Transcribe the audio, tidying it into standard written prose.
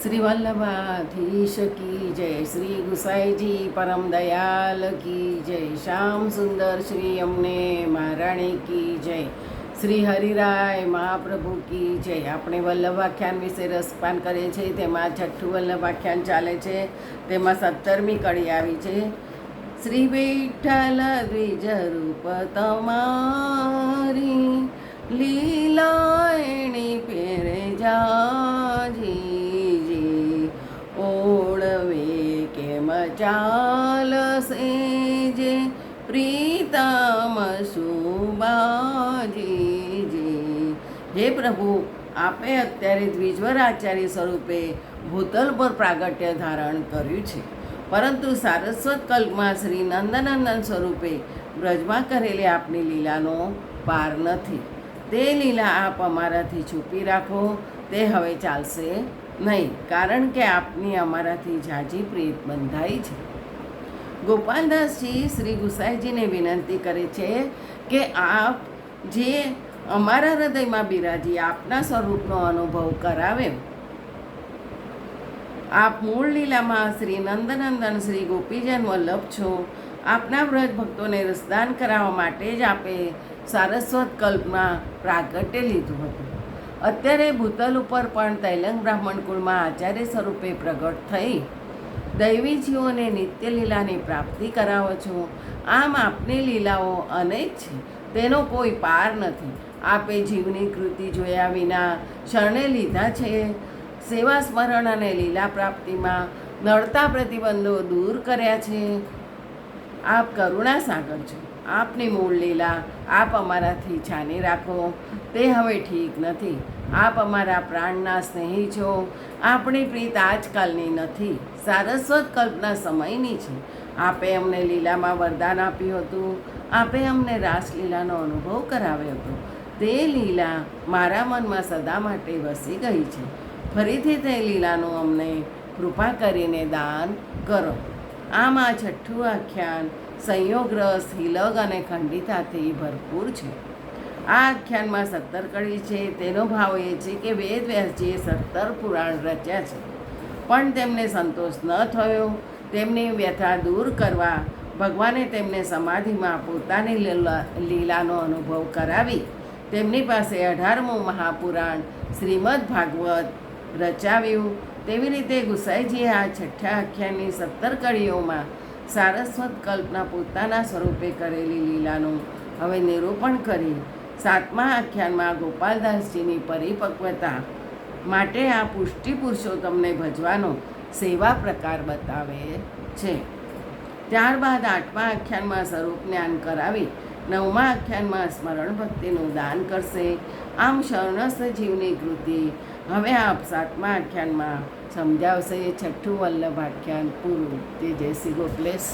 શ્રી વલ્લભાધીશ કી જય, શ્રી ગુસાઈજી પરમ દયાલ કી જય, શ્યામ સુંદર શ્રી અમને મહારાણી કી જય, શ્રી હરિરાય મહાપ્રભુ કી જય. આપણે વલ્લભાખ્યાન વિશે રસપાન કરીએ છીએ. તેમાં છઠ્ઠું વલ્લભાખ્યાન ચાલે છે. તેમાં 17મી કડી આવી છે. શ્રી વિઠ્ઠલ દ્વિજ રૂપ તમારી લીલા એણી પેરે જાજી, ઓળવે કેમ ચાલશે જે પ્રીતમ સુબાજી. હે પ્રભુ, આપે અત્યારે દ્વિજવર આચાર્ય સ્વરૂપે ભૂતલ પર પ્રાગટ્ય ધારણ કર્યું છે, પરંતુ સારસ્વત કલ્પમાં શ્રી નંદનંદન સ્વરૂપે બ્રજમાં કરેલી આપની લીલાનો પાર નથી. તે લીલા આપ અમારાથી છુપી રાખો. તે હવે ચાલશે નહીં, કારણ કે આપની અમારાથી ઝાઝી પ્રીત બંધાઈ છે. ગોપાલદાસજી શ્રી ગુસાઈજીને વિનંતી કરે છે કે આપ જે અમારા હૃદયમાં બિરાજી આપના સ્વરૂપનો અનુભવ કરાવે. આપ મૂળ લીલામાં શ્રી નંદનંદન શ્રી ગોપીજન વલ્લભ છો. આપના વ્રજ ભક્તોને રસદાન કરાવવા માટે જ આપે સારસ્વત કલ્પમાં પ્રાગટ્ય લીધું હતું. અત્યારે ભૂતલ ઉપર પણ તૈલંગ બ્રાહ્મણ કુળમાં આચાર્ય સ્વરૂપે પ્રગટ થઈ દૈવી જીવોને નિત્ય લીલાની પ્રાપ્તિ કરાવો છો. આમ આપની લીલાઓ અનેક છે, તેનો કોઈ પાર નથી. આપે જીવની કૃતિ જોયા વિના શરણે લીધા છે. સેવા સ્મરણ અને લીલા પ્રાપ્તિમાં નડતા પ્રતિબંધો દૂર કર્યા છે. આપ કરુણા સાગર છો. આપની મૂળ લીલા આપ અમારાથી છાની રાખો. તે હવે ઠીક નથી. આપ અમારા પ્રાણના સ્નેહી છો. આપણી પ્રીત આજકાલની નથી, સારસ્વત કલ્પના સમયની છે. આપે અમને લીલામાં વરદાન આપ્યું હતું. આપે અમને રાસલીલાનો અનુભવ કરાવ્યો હતો. તે લીલા મારા મનમાં સદા માટે વસી ગઈ છે. ફરીથી તે લીલાનું અમને કૃપા કરીને દાન કરો. આમ આ છઠ્ઠું આખ્યાન સંયોગરસ, હિલગ અને ખંડિતાથી ભરપૂર છે. આ આખ્યાનમાં 17 કડી છે. તેનો ભાવ એ છે કે વેદ વ્યાસજીએ 17 પુરાણ રચ્યા છે, પણ તેમને સંતોષ ન થયો. તેમની વ્યથા દૂર કરવા ભગવાને તેમને સમાધિમાં પોતાની લીલાનો અનુભવ કરાવી તેમની પાસે 18મું મહાપુરાણ શ્રીમદ ભાગવત રચાવ્યું. તેવી રીતે ગુસાઈજીએ આ છઠ્ઠા આખ્યાનની 17 કડીઓમાં સારસ્વત કલ્પના પોતાના સ્વરૂપે કરેલી લીલાનું હવે નિરૂપણ કરી 7મા આખ્યાનમાં ગોપાલદાસજીની પરિપક્વતા માટે આ પુષ્ટિ પુરુષોત્તમને ભજવાનો સેવા પ્રકાર બતાવે છે. ત્યારબાદ 8મા આખ્યાનમાં સ્વરૂપ જ્ઞાન કરાવી 9મા આખ્યાનમાં સ્મરણ ભક્તિનું દાન કરશે. આમ શરણસ્થ જીવની કૃતિ હવે આપ 7મા આખ્યાનમાં સમજાવશે. છઠ્ઠું વલ્લભ આખ્યાન પૂરું. તે જય શ્રી ગોપલેશ.